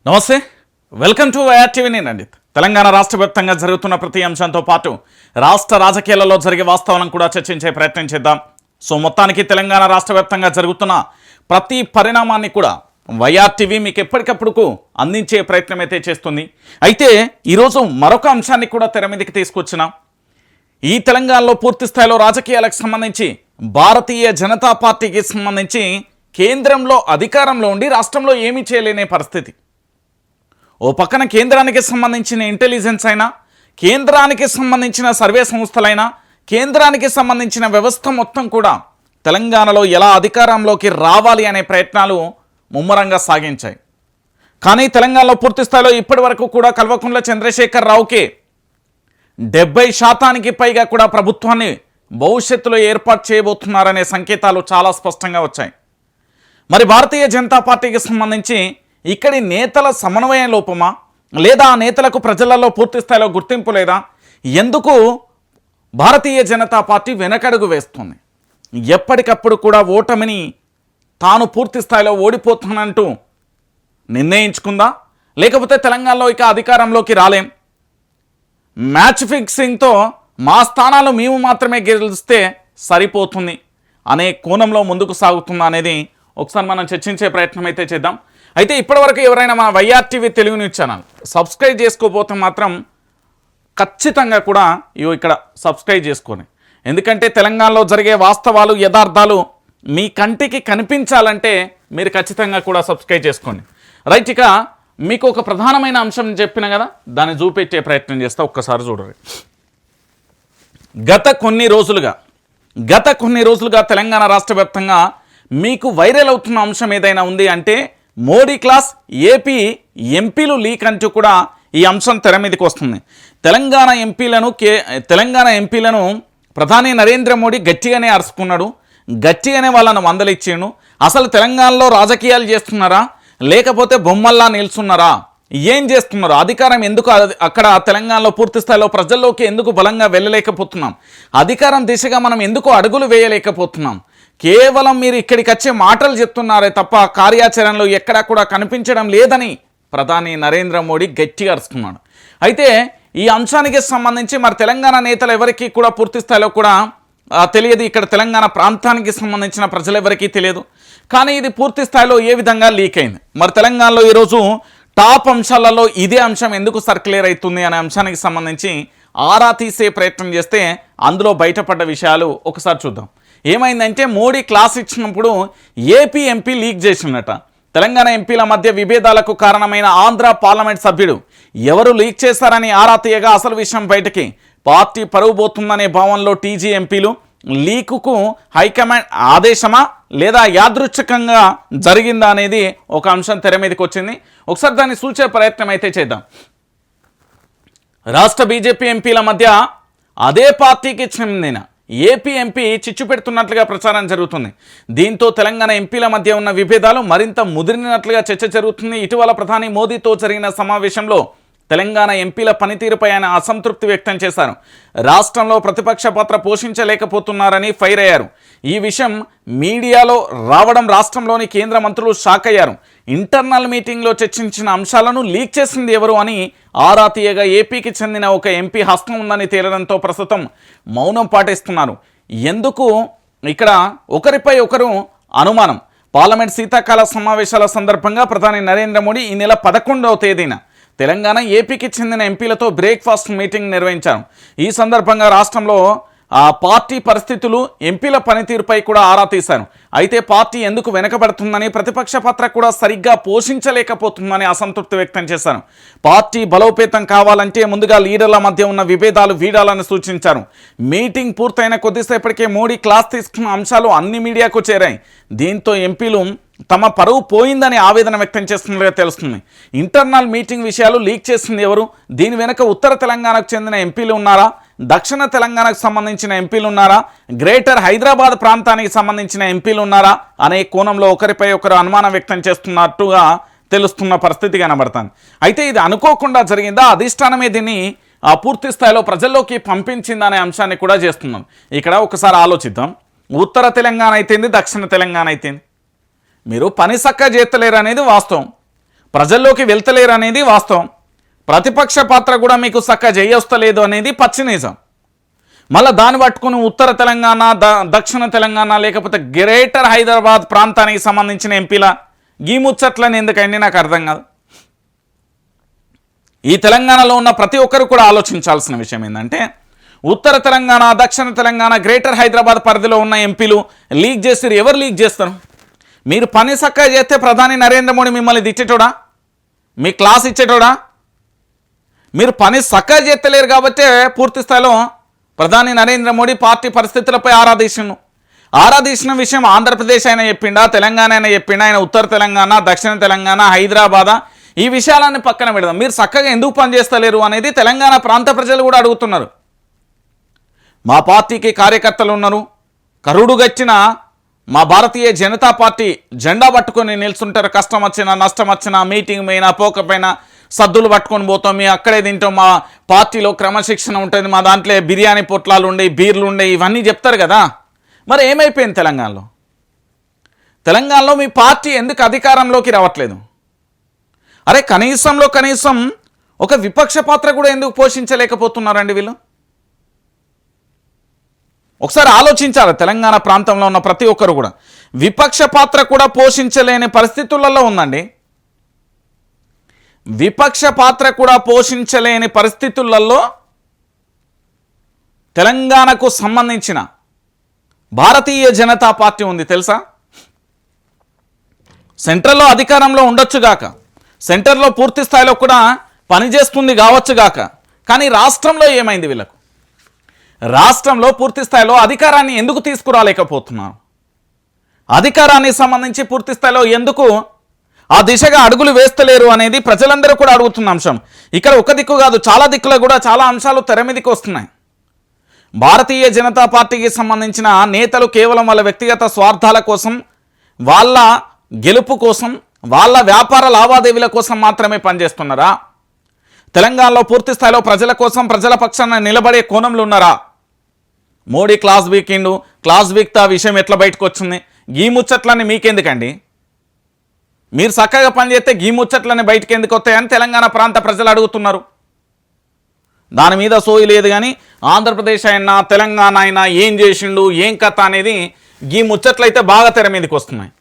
నమస్తే, welcome to YR TV. నేను రంజిత్. తెలంగాణ రాష్ట్ర వ్యాప్తంగా జరుగుతున్న ప్రతి అంశంతో పాటు రాష్ట్ర రాజకీయాలలో జరిగే వాస్తవాలను కూడా చర్చించే ప్రయత్నం చేద్దాం. మొత్తానికి తెలంగాణ రాష్ట్ర వ్యాప్తంగా జరుగుతున్న ప్రతి పరిణామాన్ని కూడా వైఆర్ టీవీ మీకు ఎప్పటికప్పుడు అందించే ప్రయత్నం అయితే చేస్తుంది. అయితే ఈరోజు మరొక అంశాన్ని కూడా తెర మీదకి తీసుకొచ్చినాం. ఈ తెలంగాణలో పూర్తి స్థాయిలో రాజకీయాలకు సంబంధించి భారతీయ జనతా పార్టీకి సంబంధించి కేంద్రంలో అధికారంలో ఉండి రాష్ట్రంలో ఏమీ చేయలేని పరిస్థితి. ఓ పక్కన కేంద్రానికి సంబంధించిన ఇంటెలిజెన్స్ అయినా, కేంద్రానికి సంబంధించిన సర్వే సంస్థలైనా, కేంద్రానికి సంబంధించిన వ్యవస్థ మొత్తం కూడా తెలంగాణలో ఎలా అధికారంలోకి రావాలి అనే ప్రయత్నాలు ముమ్మరంగా సాగించాయి. కానీ తెలంగాణలో పూర్తి స్థాయిలో ఇప్పటి వరకు కూడా కల్వకుంట్ల చంద్రశేఖర్ రావుకే 70% పైగా కూడా ప్రభుత్వాన్ని భవిష్యత్తులో ఏర్పాటు చేయబోతున్నారనే సంకేతాలు చాలా స్పష్టంగా వచ్చాయి. మరి భారతీయ జనతా పార్టీకి సంబంధించి ఇక్కడి నేతల సమన్వయ లోపమా, లేదా ఆ నేతలకు ప్రజలలో పూర్తి స్థాయిలో గుర్తింపు లేదా, ఎందుకు భారతీయ జనతా పార్టీ వెనకడుగు వేస్తుంది? ఎప్పటికప్పుడు కూడా ఓటమిని తాను పూర్తి స్థాయిలో ఓడిపోతానంటూ నిర్ణయించుకుందా, లేకపోతే తెలంగాణలో ఇక అధికారంలోకి రాలేం, మ్యాచ్ ఫిక్సింగ్తో మా స్థానాలు మేము మాత్రమే గెలిస్తే సరిపోతుంది అనే కోణంలో ముందుకు సాగుతుందా అనేది ఒకసారి మనం చర్చించే ప్రయత్నం అయితే చేద్దాం. అయితే ఇప్పటివరకు ఎవరైనా మన YR TV Telugu news channel subscribe చేసుకోకపోతే మాత్రం ఖచ్చితంగా కూడా ఇక్కడ సబ్స్క్రైబ్ చేసుకోండి. ఎందుకంటే తెలంగాణలో జరిగే వాస్తవాలు, యథార్థాలు మీ కంటికి కనిపించాలంటే మీరు ఖచ్చితంగా కూడా సబ్స్క్రైబ్ చేసుకోండి. రైట్, ఇక మీకు ఒక ప్రధానమైన అంశం చెప్పిన కదా, దాన్ని చూపెట్టే ప్రయత్నం చేస్తా. ఒక్కసారి చూడండి. గత కొన్ని రోజులుగా తెలంగాణ రాష్ట్ర వ్యాప్తంగా మీకు వైరల్ అవుతున్న అంశం ఏదైనా ఉంది అంటే మోడీ క్లాస్, ఏపీ ఎంపీలు లీక్ అంటూ కూడా ఈ అంశం తెర మీదకి వస్తుంది. తెలంగాణ ఎంపీలను ప్రధాని నరేంద్ర మోడీ గట్టిగానే అరుచుకున్నాడు, గట్టిగానే వాళ్ళను మందలిచ్చాడు. అసలు తెలంగాణలో రాజకీయాలు చేస్తున్నారా, లేకపోతే బొమ్మల్లా నిల్చున్నారా, ఏం చేస్తున్నారు, అధికారం ఎందుకు అక్కడ తెలంగాణలో పూర్తి స్థాయిలో ప్రజల్లోకి ఎందుకు బలంగా వెళ్ళలేకపోతున్నాం, అధికారం దిశగా మనం ఎందుకు అడుగులు వేయలేకపోతున్నాం, కేవలం మీరు ఇక్కడికి వచ్చే మాటలు చెప్తున్నారే తప్ప కార్యాచరణలో ఎక్కడా కూడా కనిపించడం లేదని ప్రధాని నరేంద్ర మోడీ గట్టిగా అరుచుకున్నాడు. అయితే ఈ అంశానికి సంబంధించి మరి తెలంగాణ నేతలు ఎవరికి కూడా పూర్తి స్థాయిలో కూడా తెలియదు, ఇక్కడ తెలంగాణ ప్రాంతానికి సంబంధించిన ప్రజలెవరికీ తెలియదు. కానీ ఇది పూర్తి స్థాయిలో ఏ విధంగా లీక్ అయింది, మరి తెలంగాణలో ఈరోజు టాప్ అంశాలలో ఇదే అంశం ఎందుకు సర్క్యులేట్ అవుతుంది అనే అంశానికి సంబంధించి ఆరా తీసే ప్రయత్నం చేస్తే అందులో బయటపడ్డ విషయాలు ఒకసారి చూద్దాం. ఏమైందంటే మోడీ క్లాస్ ఇచ్చినప్పుడు ఏపీ ఎంపీ లీక్ చేసినట. తెలంగాణ ఎంపీల మధ్య విభేదాలకు కారణమైన ఆంధ్ర పార్లమెంట్ సభ్యుడు ఎవరు లీక్ చేశారని ఆరా తీయగా అసలు విషయం బయటకి. పార్టీ పరువు పోతుందనే భావనలో టీజీ ఎంపీలు లీకుకు హైకమాండ్ ఆదేశమా లేదా యాదృచ్ఛికంగా జరిగిందా అనేది ఒక అంశం తెర మీదకి వచ్చింది. ఒకసారి దాన్ని సూచే ప్రయత్నం అయితే చేద్దాం. రాష్ట్ర బీజేపీ ఎంపీల మధ్య అదే పార్టీకి చెందిన ఏపీ ఎంపీ చిచ్చు పెడుతున్నట్లుగా ప్రచారం జరుగుతుంది. దీంతో తెలంగాణ ఎంపీల మధ్య ఉన్న విభేదాలు మరింత ముదిరినట్లుగా చర్చ జరుగుతుంది. ఇటీవల ప్రధాని మోదీతో జరిగిన సమావేశంలో తెలంగాణ ఎంపీల పనితీరుపై ఆయన అసంతృప్తి వ్యక్తం చేశారు. రాష్ట్రంలో ప్రతిపక్ష పాత్ర పోషించలేకపోతున్నారని ఫైర్ అయ్యారు. ఈ విషయం మీడియాలో రావడం రాష్ట్రంలోని కేంద్ర మంత్రులు షాక్ అయ్యారు. ఇంటర్నల్ మీటింగ్లో చర్చించిన అంశాలను లీక్ చేసింది ఎవరు అని ఆరా తీయగా ఏపీకి చెందిన ఒక ఎంపీ హస్తం ఉందని తేలడంతో ప్రస్తుతం మౌనం పాటిస్తున్నారు. ఎందుకు ఇక్కడ ఒకరిపై ఒకరు అనుమానం. పార్లమెంట్ శీతాకాల సమావేశాల సందర్భంగా ప్రధాని నరేంద్ర మోడీ ఈ నెల 11వ తేదీన తెలంగాణ ఏపీకి చెందిన ఎంపీలతో బ్రేక్ఫాస్ట్ మీటింగ్ నిర్వహించారు. ఈ సందర్భంగా రాష్ట్రంలో పార్టీ పరిస్థితులు, ఎంపీల పనితీరుపై కూడా ఆరా తీశారు. అయితే పార్టీ ఎందుకు వెనకబడుతుందని, ప్రతిపక్ష పాత్ర కూడా సరిగ్గా పోషించలేకపోతుందని అసంతృప్తి వ్యక్తం చేశారు. పార్టీ బలోపేతం కావాలంటే ముందుగా లీడర్ల మధ్య ఉన్న విభేదాలు వీడాలని సూచించారు. మీటింగ్ పూర్తయిన కొద్దిసేపటికే మోడీ క్లాస్ తీసుకున్న అంశాలు అన్ని మీడియాకు చేరాయి. దీంతో ఎంపీలు తమ పరువు పోయిందని ఆవేదన వ్యక్తం చేస్తున్నట్టుగా తెలుస్తుంది. ఇంటర్నల్ మీటింగ్ విషయాలు లీక్ చేసింది ఎవరు, దీని వెనుక ఉత్తర తెలంగాణకు చెందిన ఎంపీలు ఉన్నారా, దక్షిణ తెలంగాణకు సంబంధించిన ఎంపీలు ఉన్నారా, గ్రేటర్ హైదరాబాద్ ప్రాంతానికి సంబంధించిన ఎంపీలు ఉన్నారా అనే కోణంలో ఒకరిపై ఒకరు అనుమానం వ్యక్తం చేస్తున్నట్టుగా తెలుస్తున్న పరిస్థితి కనబడుతుంది. అయితే ఇది అనుకోకుండా జరిగిందా, అధిష్టానమే దీన్ని పూర్తి స్థాయిలో ప్రజల్లోకి పంపించిందనే అంశాన్ని కూడా చేస్తున్నాం. ఇక్కడ ఒకసారి ఆలోచిద్దాం. ఉత్తర తెలంగాణ అయితేంది, దక్షిణ తెలంగాణ అయితేంది, మీరు పని చక్కగా చేస్తలేరు అనేది వాస్తవం. ప్రజల్లోకి వెళ్తలేరు అనేది వాస్తవం. ప్రతిపక్ష పాత్ర కూడా మీకు చక్కగా చేయొస్తలేదు అనేది పచ్చి నిజం. మళ్ళీ దాన్ని పట్టుకుని ఉత్తర తెలంగాణ, దక్షిణ తెలంగాణ లేకపోతే గ్రేటర్ హైదరాబాద్ ప్రాంతానికి సంబంధించిన ఎంపీల ఈ ముచ్చట్లని ఎందుకండి నాకు అర్థం కాదు. ఈ తెలంగాణలో ఉన్న ప్రతి ఒక్కరు కూడా ఆలోచించాల్సిన విషయం ఏంటంటే, ఉత్తర తెలంగాణ, దక్షిణ తెలంగాణ, గ్రేటర్ హైదరాబాద్ పరిధిలో ఉన్న ఎంపీలు లీక్ చేస్తారు. ఎవరు లీక్ చేస్తారు? మీరు పని చక్కగా చేస్తే ప్రధాని నరేంద్ర మోడీ మిమ్మల్ని దిచ్చేటోడా? మీ క్లాస్ ఇచ్చేటోడా? మీరు పని చక్కగా చేస్తలేరు కాబట్టే పూర్తి స్థాయిలో ప్రధాని నరేంద్ర మోడీ పార్టీ పరిస్థితులపై ఆరాధీసిన విషయం ఆంధ్రప్రదేశ్ అయినా చెప్పిండా, తెలంగాణ అయినా చెప్పిండా, ఆయన ఉత్తర తెలంగాణ, దక్షిణ తెలంగాణ, హైదరాబాద్ ఈ విషయాలన్నీ పక్కన పెడదాం. మీరు చక్కగా ఎందుకు పనిచేస్తలేరు అనేది తెలంగాణ ప్రాంత ప్రజలు కూడా అడుగుతున్నారు. మా పార్టీకి కార్యకర్తలు ఉన్నారు, కరుడుగచ్చిన మా భారతీయ జనతా పార్టీ జెండా పట్టుకొని నిల్చుంటారు. కష్టం వచ్చినా నష్టం వచ్చినా మీటింగ్ పోయినా పోకపోయినా సద్దులు పట్టుకొని పోతాం, మేము అక్కడే తింటాం, మా పార్టీలో క్రమశిక్షణ ఉంటుంది, మా దాంట్లో బిర్యానీ పొట్లాలు ఉండేవి, బీర్లు ఉండేవి, ఇవన్నీ చెప్తారు కదా. మరి ఏమైపోయింది తెలంగాణలో మీ పార్టీ ఎందుకు అధికారంలోకి రావట్లేదు? అరే కనీసం ఒక విపక్ష పాత్ర కూడా ఎందుకు పోషించలేకపోతున్నారండి వీళ్ళు? ఒకసారి ఆలోచించాలి. తెలంగాణ ప్రాంతంలో ఉన్న ప్రతి ఒక్కరు కూడా విపక్ష పాత్ర కూడా పోషించలేని పరిస్థితులలో ఉందండి. విపక్ష పాత్ర కూడా పోషించలేని పరిస్థితులలో తెలంగాణకు సంబంధించిన భారతీయ జనతా పార్టీ ఉంది తెలుసా. సెంట్రల్లో అధికారంలో ఉండొచ్చుగాక, సెంటర్లో పూర్తి స్థాయిలో కూడా పనిచేస్తుంది కావచ్చుగాక, కానీ రాష్ట్రంలో ఏమైంది? వీళ్ళకు రాష్ట్రంలో పూర్తి స్థాయిలో అధికారాన్ని ఎందుకు తీసుకురాలేకపోతున్నారు? అధికారానికి సంబంధించి పూర్తి స్థాయిలో ఎందుకు ఆ దిశగా అడుగులు వేస్తలేరు అనేది ప్రజలందరూ కూడా అడుగుతున్న అంశం. ఇక్కడ ఒక దిక్కు కాదు, చాలా దిక్కులో కూడా చాలా అంశాలు తెర మీదకి వస్తున్నాయి. భారతీయ జనతా పార్టీకి సంబంధించిన నేతలు కేవలం వాళ్ళ వ్యక్తిగత స్వార్థాల కోసం, వాళ్ళ గెలుపు కోసం, వాళ్ళ వ్యాపార లావాదేవీల కోసం మాత్రమే పనిచేస్తున్నారా? తెలంగాణలో పూర్తి స్థాయిలో ప్రజల కోసం, ప్రజల పక్షాన నిలబడే కోణంలో ఉన్నారా? మోడీ క్లాస్ వీకిండు, క్లాస్ వీక్తో ఆ విషయం ఎట్లా బయటకు వచ్చింది? ఈ ముచ్చట్లన్నీ మీకెందుకండి? మీరు చక్కగా పనిచేస్తే ఈ ముచ్చట్లన్నీ బయటకు ఎందుకు వస్తాయని తెలంగాణ ప్రాంత ప్రజలు అడుగుతున్నారు. దాని మీద సోయి లేదు. కానీ ఆంధ్రప్రదేశ్ అయినా తెలంగాణ అయినా ఏం చేసిండు, ఏం కథ అనేది ఈ ముచ్చట్లయితే బాగా తెర మీదకి వస్తున్నాయి.